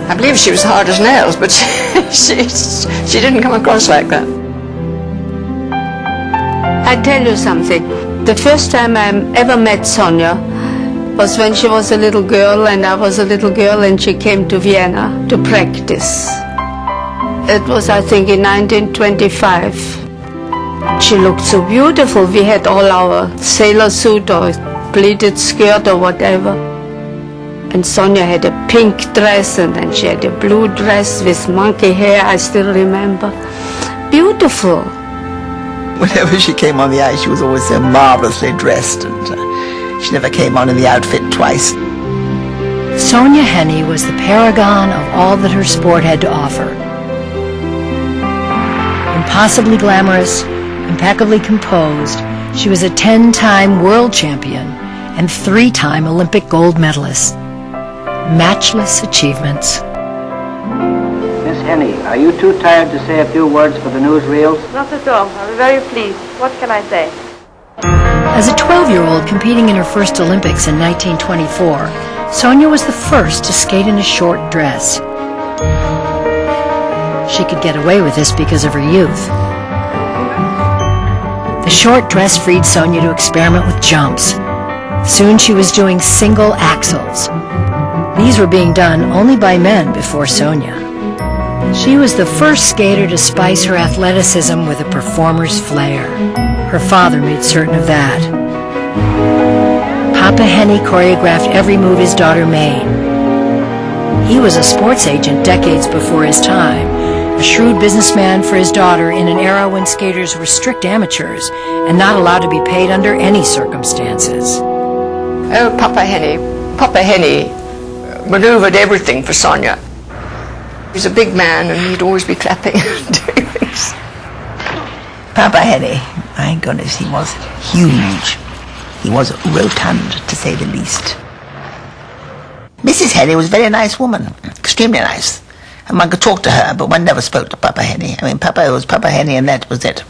I believe she was hard as nails, but she didn't come across like that. I tell you something. The first time I ever met Sonja was when she was a little girl and I was a little girl, and she came to Vienna to practice. It was, I think, in 1925. She looked so beautiful. We had all our sailor suit or pleated skirt or whatever. And Sonja had a pink dress, and then she had a blue dress with monkey hair, I still remember. Beautiful. Whenever she came on the ice, she was always so marvelously dressed, and she never came on in the outfit twice. Sonja Henie was the paragon of all that her sport had to offer. Impossibly glamorous, impeccably composed, she was a 10-time world champion and 3-time Olympic gold medalist. Matchless achievements. Miss Henie, are you too tired to say a few words for the newsreels? Not at all. I'm very pleased. What can I say? As a 12-year-old competing in her first Olympics in 1924, Sonja was the first to skate in a short dress. She could get away with this because of her youth. The short dress freed Sonja to experiment with jumps. Soon she was doing single axels. These were being done only by men before Sonja. She was the first skater to spice her athleticism with a performer's flair. Her father made certain of that. Papa Henie choreographed every move his daughter made. He was a sports agent decades before his time, a shrewd businessman for his daughter in an era when skaters were strict amateurs and not allowed to be paid under any circumstances. Oh, Papa Henie maneuvered everything for Sonja. He was a big man, and he'd always be clapping and doing things. Papa Henie, my goodness, he was huge. He was rotund, to say the least. Mrs. Henie was a very nice woman, extremely nice. And one could talk to her, but one never spoke to Papa Henie. I mean, Papa was Papa Henie, and that was it.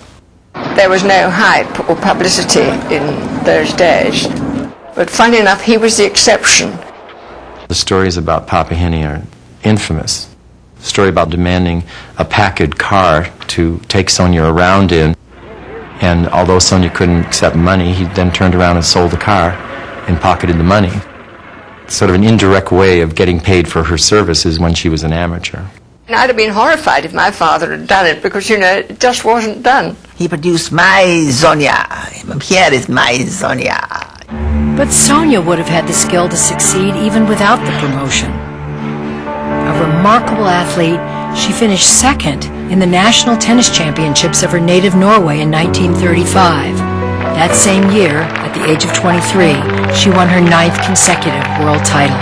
There was no hype or publicity in those days. But funny enough, he was the exception. The stories about Papa Henie are infamous. The story about demanding a packed car to take Sonja around in, and although Sonja couldn't accept money, he then turned around and sold the car and pocketed the money. Sort of an indirect way of getting paid for her services when she was an amateur. And I'd have been horrified if my father had done it, because, you know, it just wasn't done. He produced my Sonja. Here is my Sonja. But Sonja would have had the skill to succeed even without the promotion. A remarkable athlete, she finished second in the national tennis championships of her native Norway in 1935. That same year, at the age of 23, she won her 9th consecutive world title.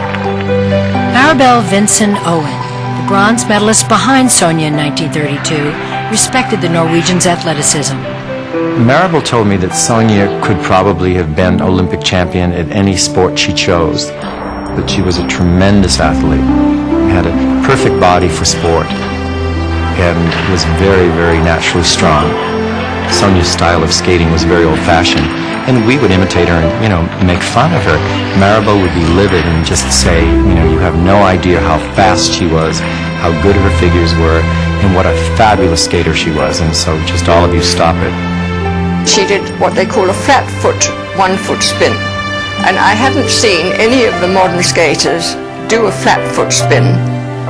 Maribel Vinson Owen, the bronze medalist behind Sonja in 1932, respected the Norwegian's athleticism. Maribel told me that Sonja could probably have been Olympic champion at any sport she chose, that she was a tremendous athlete, had a perfect body for sport, and was very, very naturally strong. Sonja's style of skating was very old-fashioned, and we would imitate her and, you know, make fun of her. Maribel would be livid and just say, you know, you have no idea how fast she was, how good her figures were, and what a fabulous skater she was, and so just all of you stop it. She did what they call a flat foot, 1-foot spin. And I haven't seen any of the modern skaters do a flat foot spin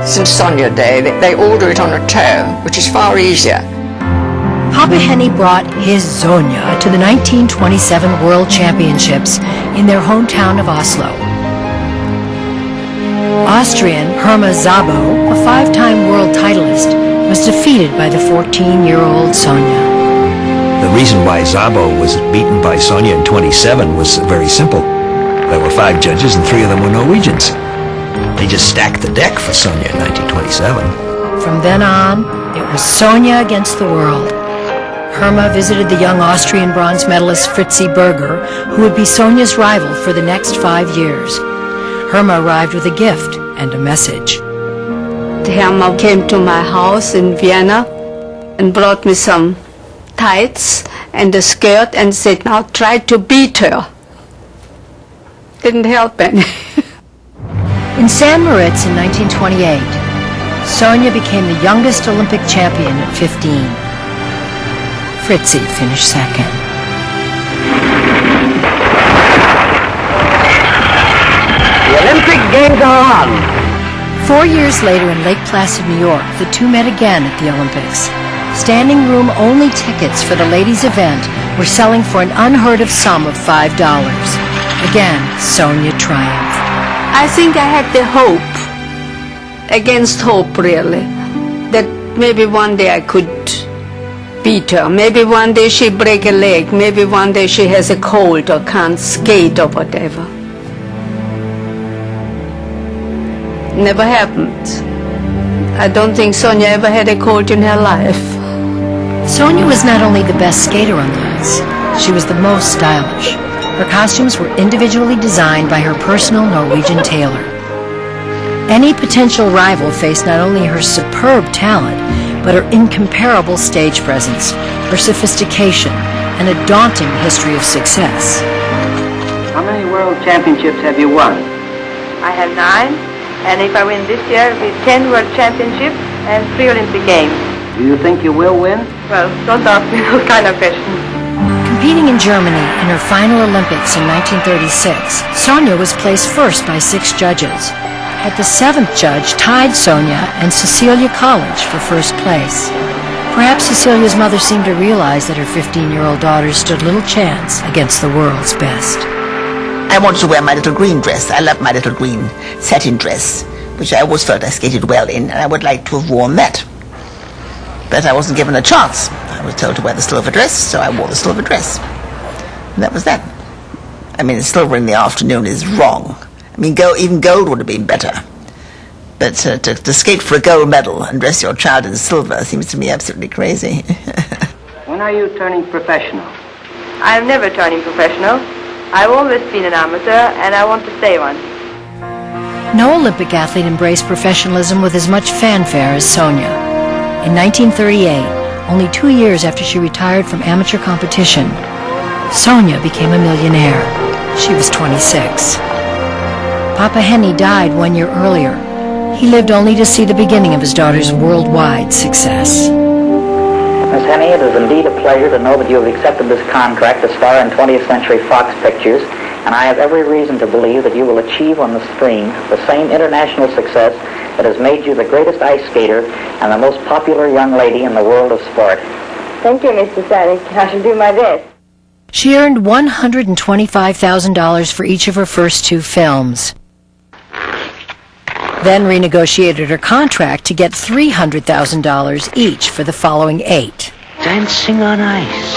since Sonja Day. They all do it on a toe, which is far easier. Papa Henie brought his Sonja to the 1927 World Championships in their hometown of Oslo. Austrian Herma Szabo, a 5-time world titleist, was defeated by the 14-year-old Sonja. The reason why Szabo was beaten by Sonja in 27 was very simple. There were 5 judges and 3 of them were Norwegians. They just stacked the deck for Sonja in 1927. From then on, it was Sonja against the world. Herma visited the young Austrian bronze medalist Fritzi Berger, who would be Sonja's rival for the next 5 years. Herma arrived with a gift and a message. Herma came to my house in Vienna and brought me some tights and the skirt and said, now try to beat her. Didn't help any. In San Moritz in 1928, Sonja became the youngest Olympic champion at 15. Fritzi finished second. The Olympic Games are on. 4 years later in Lake Placid, New York, the two met again at the Olympics. Standing room only tickets for the ladies' event were selling for an unheard of sum of $5. Again, Sonja triumphed. I think I had the hope, against hope really, that maybe one day I could beat her. Maybe one day she break a leg. Maybe one day she has a cold or can't skate or whatever. Never happened. I don't think Sonja ever had a cold in her life. Sonja was not only the best skater on the ice, she was the most stylish. Her costumes were individually designed by her personal Norwegian tailor. Any potential rival faced not only her superb talent, but her incomparable stage presence, her sophistication, and a daunting history of success. How many world championships have you won? I have 9, and if I win this year, it'll be 10 World Championships and 3 Olympic Games. Do you think you will win? Well, don't ask me those kind of questions. Competing in Germany in her final Olympics in 1936, Sonja was placed first by 6 judges. At the 7th judge tied Sonja and Cecilia College for first place. Perhaps Cecilia's mother seemed to realize that her 15-year-old daughter stood little chance against the world's best. I wanted to wear my little green dress. I love my little green satin dress, which I always felt I skated well in, and I would like to have worn that. But I wasn't given a chance. I was told to wear the silver dress, so I wore the silver dress. And that was that. I mean, silver in the afternoon is wrong. I mean, even gold would have been better. But to skate for a gold medal and dress your child in silver seems to me absolutely crazy. When are you turning professional? I'm never turning professional. I've always been an amateur, and I want to stay one. No Olympic athlete embraced professionalism with as much fanfare as Sonja. In 1938, only 2 years after she retired from amateur competition, Sonja became a millionaire. She was 26. Papa Henny died 1 year earlier. He lived only to see the beginning of his daughter's worldwide success. Miss Henny, it is indeed a pleasure to know that you have accepted this contract to star in 20th Century Fox pictures, and I have every reason to believe that you will achieve on the screen the same international success that has made you the greatest ice skater and the most popular young lady in the world of sport. Thank you, Mr. Stanek. I shall do my best. She earned $125,000 for each of her first 2 films. Then renegotiated her contract to get $300,000 each for the following 8. Dancing on ice.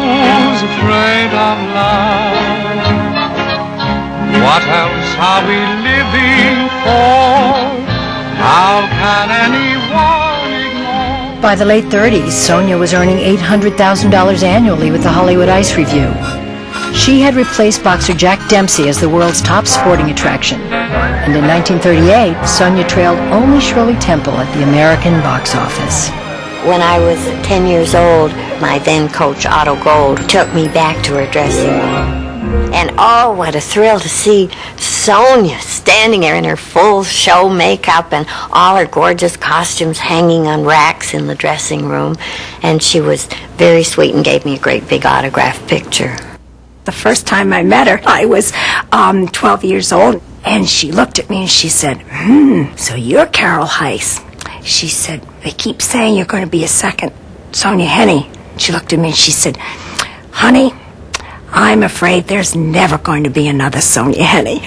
Who's afraid of love? What else are we living for? How can anyone ignore? By the late 30s, Sonja was earning $800,000 annually with the Hollywood Ice Review. She had replaced boxer Jack Dempsey as the world's top sporting attraction. And in 1938, Sonja trailed only Shirley Temple at the American box office. When I was 10 years old, my then coach, Otto Gold, took me back to her dressing room. And oh, what a thrill to see Sonja standing there in her full show makeup and all her gorgeous costumes hanging on racks in the dressing room. And she was very sweet and gave me a great big autograph picture. The first time I met her, I was 12 years old, and she looked at me and she said, so you're Carol Heiss. She said, they keep saying you're going to be a second Sonja Henny. She looked at me and she said, honey, I'm afraid there's never going to be another Sonja Henny.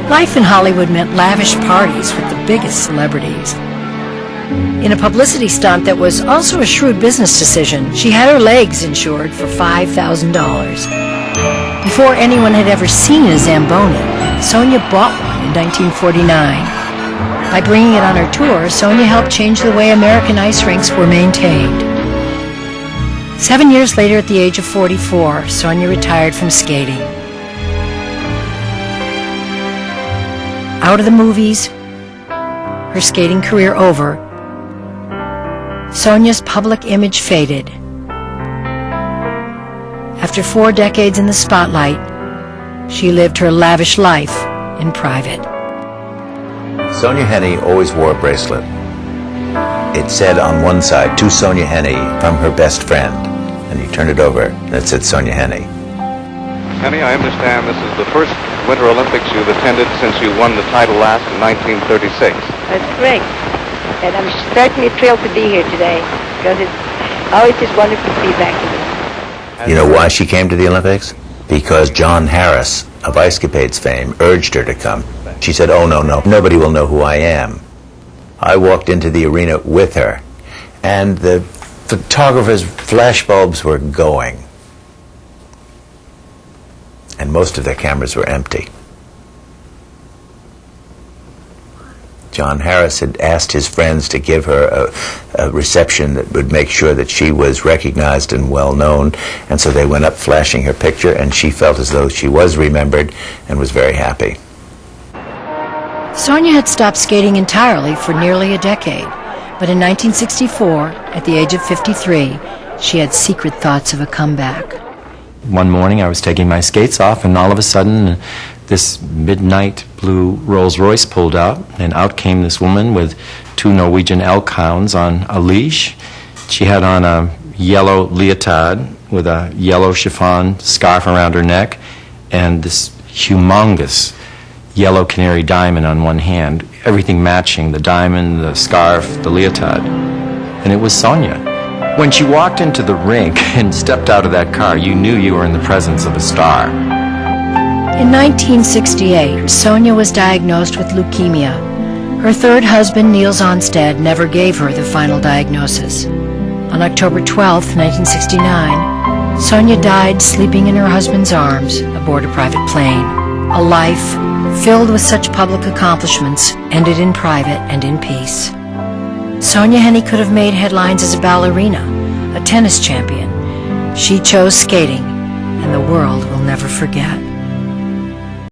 Life in Hollywood meant lavish parties with the biggest celebrities. In a publicity stunt that was also a shrewd business decision, she had her legs insured for $5,000. Before anyone had ever seen a Zamboni, Sonja bought one in 1949. By bringing it on her tour, Sonja helped change the way American ice rinks were maintained. 7 years later, at the age of 44, Sonja retired from skating. Out of the movies, her skating career over, Sonja's public image faded. After 4 decades in the spotlight, she lived her lavish life in private. Sonja Henie always wore a bracelet. It said on one side, to Sonja Henie from her best friend. And you turn it over, and it said Sonja Henie. Henie, I understand this is the first Winter Olympics you've attended since you won the title last in 1936. That's correct. And I'm certainly thrilled to be here today because it's always just wonderful to be back here. You know why she came to the Olympics? Because John Harris of Ice Capades fame urged her to come. She said, oh, no, nobody will know who I am. I walked into the arena with her, and the photographers' flashbulbs were going. And most of their cameras were empty. John Harris had asked his friends to give her a reception that would make sure that she was recognized and well known, and so they went up flashing her picture, and she felt as though she was remembered and was very happy. Sonja had stopped skating entirely for nearly a decade, but in 1964, at the age of 53, she had secret thoughts of a comeback. One morning I was taking my skates off, and all of a sudden this midnight blue Rolls Royce pulled out, and out came this woman with 2 Norwegian elk hounds on a leash. She had on a yellow leotard with a yellow chiffon scarf around her neck, and this humongous yellow canary diamond on one hand, everything matching, the diamond, the scarf, the leotard. And it was Sonja. When she walked into the rink and stepped out of that car, you knew you were in the presence of a star. In 1968, Sonja was diagnosed with leukemia. Her third husband, Niels Onstad, never gave her the final diagnosis. On October 12, 1969, Sonja died sleeping in her husband's arms aboard a private plane. A life filled with such public accomplishments ended in private and in peace. Sonja Henie could have made headlines as a ballerina, a tennis champion. She chose skating, and the world will never forget.